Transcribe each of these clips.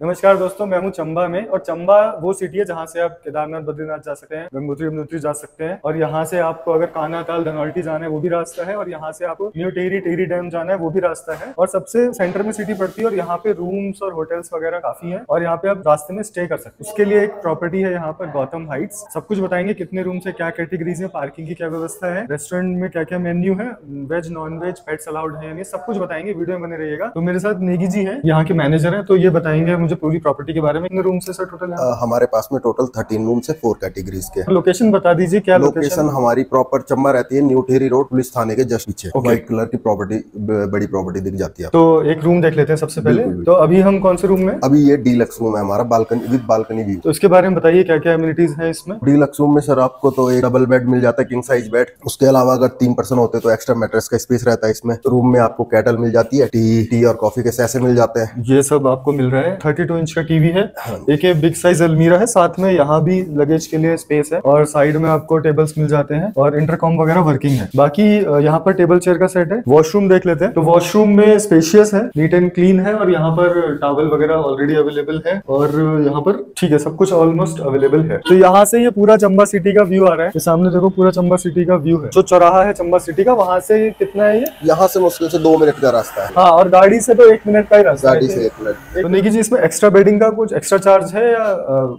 नमस्कार दोस्तों, मैं हूं चंबा में। और चंबा वो सिटी है जहां से आप केदारनाथ, बद्रीनाथ जा सकते हैं, गंगोत्री यमुनोत्री जा सकते हैं। और यहां से आपको अगर कानाताल, धनौल्टी जाना है वो भी रास्ता है। और यहां से आपको न्यू टेहरी, टेहरी डैम जाना है वो भी रास्ता है। और सबसे सेंटर में सिटी पड़ती है और यहाँ पे रूम्स और होटल्स वगैरह काफी है। और यहाँ पे आप रास्ते में स्टे कर सकते हैं। उसके लिए एक प्रॉपर्टी है यहाँ पर, गौतम हाइट्स। सब कुछ बताएंगे, कितने रूम्स है, क्या कैटेगरीज है, पार्किंग की क्या व्यवस्था है, रेस्टोरेंट में क्या क्या मेन्यू है, veg non veg, pets allowed है, सब कुछ बताएंगे। वीडियो में बने रहिएगा। तो मेरे साथ नेगी जी है, यहाँ के मैनेजर है, तो ये बताएंगे मुझे पूरी प्रॉपर्टी के बारे में। कितने रूम से सर टोटल है? हमारे पास में टोटल 13 रूम से 4 कैटेगरीज के। लोकेशन बता दीजिए, क्या लोकेशन हमारी प्रॉपर चंबा रहती है, न्यू टेहरी रोड, पुलिस थाने के जस्ट पीछे। व्हाइट कलर की प्रॉपर्टी, बड़ी प्रॉपर्टी दिख जाती है। तो एक रूम देख लेते हैं सबसे पहले। तो अभी हम कौन से रूम में? अभी ये डीलक्स रूम है हमारा, बालकनी विद बालकनी व्यू। तो इसके बारे में बताइए, क्या क्या एमिनिटीज है इसमें? डीलक्स रूम में सर आपको तो एक डबल बेड मिल जाता है, किंग साइज बेड। उसके अलावा अगर 3 पर्सन होते तो एक्स्ट्रा मैट्रेस का स्पेस रहता है इसमें। रूम में आपको कैटल मिल जाती है, टी और कॉफी के सैसे मिल जाते हैं। ये सब आपको मिल रहा है। 32 इंच का टीवी है, एक बिग साइज अलमीरा है, साथ में यहाँ भी लगेज के लिए स्पेस है। और साइड में आपको टेबल्स मिल जाते हैं और इंटरकॉम वगैरह वर्किंग है। बाकी यहाँ पर टेबल चेयर का सेट है। वॉशरूम देख लेते हैं। तो वॉशरूम में स्पेशियस है, नीट एंड क्लीन है। और यहाँ पर टॉवल वगैरह ऑलरेडी अवेलेबल है। और यहाँ पर ठीक है, सब कुछ ऑलमोस्ट अवेलेबल है। तो यहाँ से ये पूरा चंबा सिटी का व्यू आ रहा है। ये सामने देखो, पूरा चंबा सिटी का व्यू है। जो चौराहा है चंबा सिटी का, वहाँ से कितना है ये? यहाँ से मुश्किल से 2 मिनट का रास्ता है। हाँ, और गाड़ी से तो 1 मिनट का ही रास्ता है। गाड़ी से 1 मिनट। तो नेगी जी, इसमें एक्स्ट्रा बेडिंग का कुछ एक्स्ट्रा चार्ज है या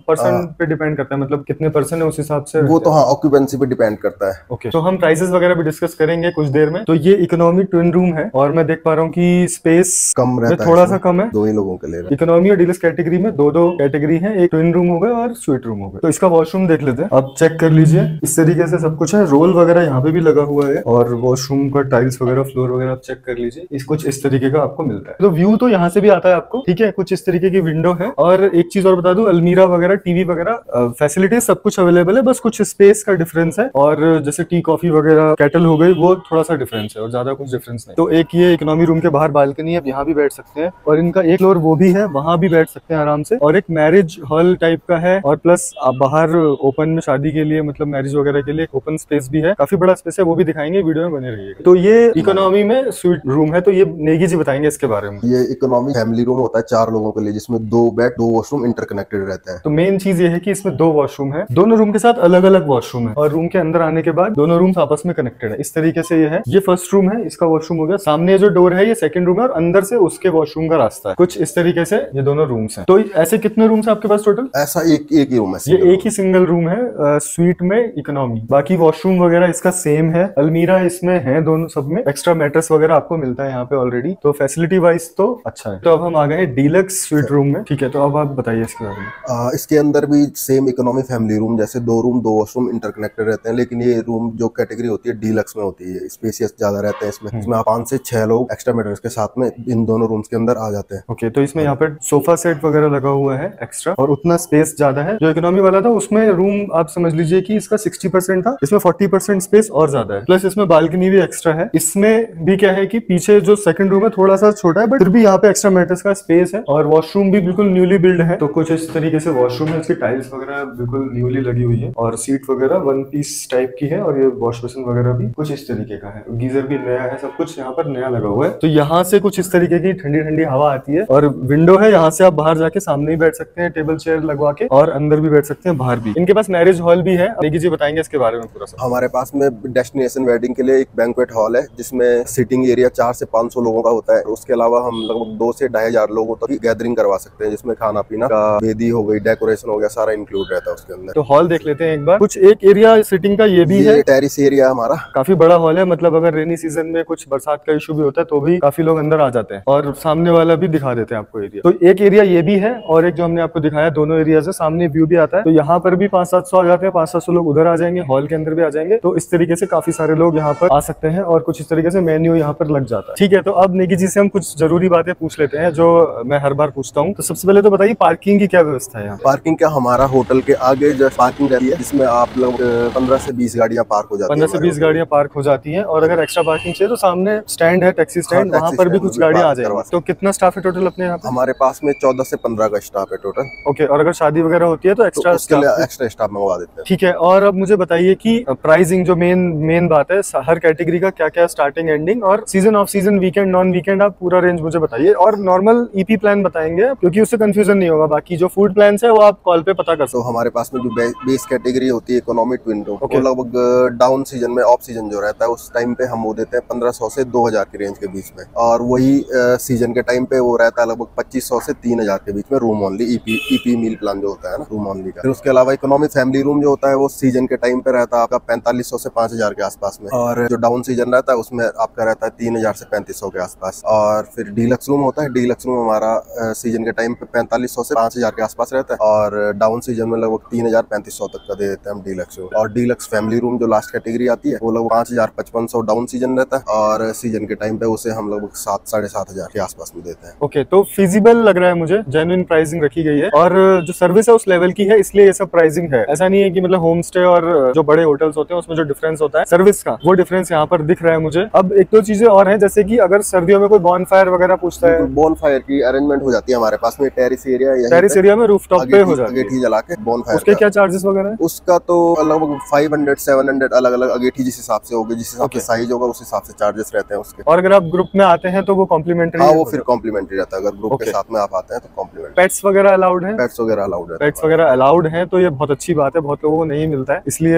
पर्सन पे डिपेंड करता है? मतलब कितने पर्सन है उस हिसाब से? वो तो हाँ, ऑक्यूपेंसी पे डिपेंड करता है। ओके, तो हम प्राइसेस वगैरह भी डिस्कस करेंगे कुछ देर में। तो ये इकोनॉमी ट्विन रूम है और मैं देख पा रहा हूँ कि स्पेस कम रहता है, थोड़ा सा कम है। 2 ही लोगों के लिए। इकोनॉमी और डीलक्स कैटेगरी में दो कैटेगरी है, एक ट्विन रूम हो गया और स्वीट रूम हो गया। तो इसका वॉशरूम देख लेते हैं, आप चेक कर लीजिए। इस तरीके से सब कुछ है, रोल वगैरह यहाँ पे भी लगा हुआ है। और वॉशरूम का टाइल्स वगैरह, फ्लोर वगैरह आप चेक कर लीजिए। कुछ इस तरीके का आपको मिलता है। तो व्यू तो यहाँ से भी आता है आपको, ठीक है। कुछ इस तरीके की विंडो है। और एक चीज और बता दूं, अलमीरा वगैरह, टीवी वगैरह, फैसिलिटीज सब कुछ अवेलेबल है। बस कुछ स्पेस का डिफरेंस है। और जैसे टी कॉफी वगैरह, कैटल हो गई, वो थोड़ा सा डिफरेंस है और ज्यादा कुछ डिफरेंस नहीं। तो एक ये इकोनॉमी रूम के बाहर बालकनी है, यहाँ भी बैठ सकते हैं। और इनका एक फ्लोर वो भी है, वहां भी बैठ सकते हैं आराम से। और एक मैरिज हॉल टाइप का है। और प्लस आप बाहर ओपन में शादी के लिए, मतलब मैरिज वगैरह के लिए ओपन स्पेस भी है, काफी बड़ा स्पेस है। वो भी दिखाएंगे, वीडियो में बने रहिएगा। तो ये इकोनॉमी में स्वीट रूम है। तो ये नेगी जी बताएंगे इसके बारे में। ये इकोनॉमी फैमिली रूम होता है 4 लोगों के लिए, जिसमें 2 बेड 2 वॉशरूम इंटरकनेक्टेड रहते हैं। तो मेन चीज ये है कि इसमें 2 वॉशरूम है, दोनों रूम के साथ अलग अलग वॉशरूम है। और रूम के अंदर आने के बाद दोनों रूम्स आपस में कनेक्टेड है। इस तरीके से ये है। ये फर्स्ट रूम है, इसका वॉशरूम हो गया। सामने जो डोर है ये सेकंड रूम है और अंदर से उसके वॉशरूम का रास्ता है। कुछ इस तरीके से ये दोनों रूम्स हैं। तो ऐसे कितने रूम्स है आपके पास टोटल? ऐसा एक ही रूम है। ये एक ही सिंगल रूम है, स्वीट में इकोनॉमी। बाकी वॉशरूम वगैरह इसका सेम है। अलमीरा इसमें है दोनों, सब में एक्स्ट्रा मैट्रेस वगैरह आपको मिलता है यहाँ पे ऑलरेडी। तो फैसिलिटी वाइज तो अच्छा है। तो अब हम आ गए डीलक्स स्वीट रूम में, ठीक है। तो अब आप बताइए इसके बारे में। इसके अंदर भी सेम इकोनॉमी फैमिली रूम जैसे 2 रूम 2 वॉशरूम इंटरकनेक्टेड रहते हैं। लेकिन ये रूम जो कैटेगरी होती है डीलक्स में होती है, स्पेसियस ज्यादा रहते हैं इसमें 5 से 6 लोग एक्स्ट्रा मैट्रेस के साथ में इन दोनों रूम्स के अंदर आ जाते हैं। ओके, तो इसमें यहाँ पर सोफा सेट वगैरह लगा हुआ है एक्स्ट्रा। और उतना स्पेस ज्यादा है। जो इकोनॉमी वाला था उसमें रूम आप समझ लीजिए कि इसका 60% था, इसमें 40% स्पेस और ज्यादा है। प्लस इसमें बालकनी भी एक्स्ट्रा है। इसमें भी क्या है कि पीछे जो सेकंड रूम है थोड़ा सा छोटा है, बट फिर भी यहाँ पे एक्स्ट्रा मैट्रेस का स्पेस है। और वॉशरूम भी बिल्कुल न्यूली बिल्ड है। तो कुछ इस तरीके से वॉशरूम है, इसकी टाइल्स वगैरह बिल्कुल न्यूली लगी हुई है। और सीट वगैरह 1 पीस टाइप की है। और ये वॉश बेसिन वगैरह भी कुछ इस तरीके का है। गीजर भी नया है, सब कुछ यहाँ पर नया लगा हुआ है। तो यहाँ से कुछ इस तरीके की ठंडी ठंडी हवा आती है। और विंडो है, यहाँ से आप बाहर जाके सामने ही बैठ सकते हैं टेबल चेयर लगवा के, और अंदर भी बैठ सकते हैं, बाहर भी। इनके पास मैरिज हॉल भी है। नेगी जी बताएंगे इसके बारे में पूरा। हमारे पास में डेस्टिनेशन वेडिंग के लिए एक बैंक्वेट हॉल है, जिसमें सिटिंग एरिया 4 से 500 लोगों का होता है। उसके अलावा हम लगभग 2 से 2,500 लोगों तक की गैदरिंग करवा सकते हैं, जिसमें खाना पीना का, वेदी हो गई, डेकोरेशन हो गया, सारा इंक्लूड रहता है उसके अंदर। तो हॉल देख लेते हैं एक बार। कुछ एक एरिया सिटिंग का ये भी है, टेरिस एरिया हमारा काफी बड़ा हॉल है। मतलब अगर रेनी सीजन में कुछ बरसात का इशू भी होता है तो भी काफी लोग अंदर आ जाते हैं। और सामने वाला भी दिखा देते हैं आपको एरिया। तो एक एरिया ये भी है और एक जो हमने आपको दिखाया, दोनों एरिया से सामने व्यू भी आता है। तो यहाँ पर भी 500-700 आ जाते हैं, 500-700 लोग उधर आ जाएंगे, हॉल के अंदर भी आ जाएंगे। तो इस तरीके से काफी सारे लोग यहाँ पर आ सकते हैं। और कुछ इस तरीके से मेन्यू यहाँ पर लग जाता है, ठीक है। तो अब नेगी जी से हम कुछ जरूरी बातें पूछ लेते हैं, जो मैं हर बार पूछता हूँ। तो सबसे पहले तो बताइए, पार्किंग की क्या व्यवस्था है यहाँ? पार्किंग क्या, हमारा होटल के आगे जो पार्किंग रहती है, जिसमें आप लोग 15 से 20 गाड़ियाँ पार्क हो जाती है। 15 से 20 गाड़ियाँ पार्क हो जाती है। और अगर एक्स्ट्रा पार्किंग चाहिए तो सामने स्टैंड है, टैक्सी स्टैंड, वहाँ पर भी कुछ गाड़ियाँ आ जाएंगी। तो कितना स्टाफ है टोटल अपने यहाँ? हमारे पास में 14 से 15 का स्टाफ है टोटल। ओके, और अगर शादी वगैरह होती है तो एक्स्ट्रा स्टाफ मंगवा देते हैं, ठीक है। और अब मुझे बताइए कि प्राइसिंग जो मेन बात है, हर कैटेगरी का क्या क्या स्टार्टिंग एंडिंग, और season off season, weekend non weekend, आप पूरा रेंज मुझे बताइए। और नॉर्मल ईपी प्लान बताएंगे है, क्योंकि उससे कंफ्यूजन नहीं होगा। बाकी जो फूड प्लान है वो आप कॉल पे पता कर सकते हो। तो हमारे पास में जो बेस कैटेगरी होती है इकोनॉमी ट्विन रूम, Okay. वो लगभग डाउन सीजन में, ऑफ सीजन जो रहता है उस टाइम पे हम वो देते हैं 1500 से 2000 की रेंज के बीच में, और वही सीजन के टाइम पे वो रहता है लगभग 2500 से 3000 के बीच में room only, EP meal plan जो होता है ना, रूम ओनली का। फिर उसके अलावा इकोनॉमी फैमिली रूम जो होता है वो सीजन के टाइम पे रहता है आपका 4500 से 5000 के आसपास में, और जो डाउन सीजन रहता है उसमें आपका रहता है 3000 से 3500 के आसपास। और फिर डीलक्स रूम होता है, डीलक्स रूम हमारा सीजन के टाइम पे 4500 से 5000 के आसपास रहता है, और डाउन सीजन में लगभग 3000-3500 तक का दे देते हैं हम डीलक्स रूम। और डीलक्स फैमिली रूम जो लास्ट कैटेगरी आती है वो लगभग 5000-5500 डाउन सीजन रहता है, और सीजन के टाइम पे उसे हम लगभग 7-7500 के आसपास में देते हैं। ओके, तो फिजिबल लग रहा है मुझे, जेन्युइन प्राइसिंग रखी गई है, और जो सर्विस है उस लेवल की है, इसलिए ये सब प्राइसिंग है। ऐसा नहीं है कि मतलब होम स्टे और जो बड़े होटल्स होते हैं उसमें जो डिफरेंस होता है सर्विस का, वो डिफरेंस यहाँ पर दिख रहा है मुझे। अब एक दो चीजें और हैं, जैसे कि अगर सर्दियों में कोई बॉन फायर वगैरह पूछता है, बॉन फायर की अरेंजमेंट हो जाती है हमारे पास में, टेरिस एरिया, टेरिस एरिया में रूफटॉप पे हो जाती है, अगेठी जला के बॉन फायर। उसके क्या चार्जेस वगैरह है? उसका तो लगभग 500-700 अलग अलग अगेठी जिस हिसाब से होगी, जिस हिसाब से साइज होगा उस हिसाब से चार्जेस रहते हैं उसके। और अगर आप ग्रुप में आते हैं तो वो कॉम्प्लीमेंट्री? हाँ, वो फिर कॉम्प्लीमेंट्री रहता है, अगर ग्रुप के साथ में आप आते हैं तो कॉम्प्लीमेंट्री। पेट्स वगैरह अलाउड है? पेट्स वगैरह अलाउड है। पेट्स वगैरह अलाउड है, तो ये बहुत अच्छी बात है, बहुत लोगों को नहीं मिलता है, इसलिए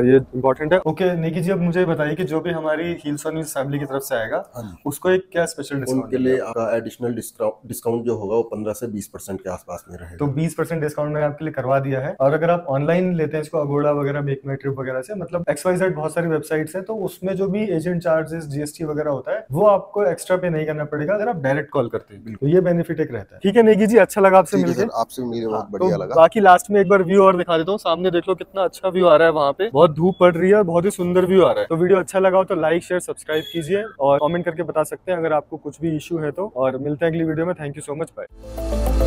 ये इम्पोर्टेंट है। ओके निकी जी, अब मुझे बताइए कि जो भी हमारी हील्स ऑन व्हील्स फैमिली की तरफ से आएगा उसको एक क्या स्पेशल डिस्काउंट? उनके लिए आपका एडिशनल डिस्काउंट जो होगा वो 15 से 20% के आसपास में रहेगा। तो 20% डिस्काउंट मैंने आपके लिए करवा दिया है। और अगर आप ऑनलाइन लेते हैं इसको अगोड़ा वगैरह, मेक माई ट्रिप वगैरह से, मतलब XYZ बहुत सारी वेबसाइट्स हैं, तो उसमें जो भी एजेंट चार्जेस, GST वगैरह होता है वो आपको एक्स्ट्रा पे नहीं करना पड़ेगा अगर आप डायरेक्ट कॉल करते हैं। तो ये बेनिफिट एक रहता है। ठीक है नेगी जी, अच्छा लगा आपसे मिलकर। आपसे मिलकर बहुत बढ़िया लगा। बाकी लास्ट में एक बार व्यू और दिखा देता हूँ, सामने देख लो कितना अच्छा व्यू आ रहा है, वहाँ पे बहुत धूप पड़ रही है, बहुत ही सुंदर व्यू आ रहा है। तो वीडियो अच्छा लगा हो तो लाइक शेयर सब्सक्राइब कीजिए, और कमेंट करके बता सकते हैं अगर आपको कुछ भी इशू है तो। और मिलते हैं अगली वीडियो में। Thank you so much, bye.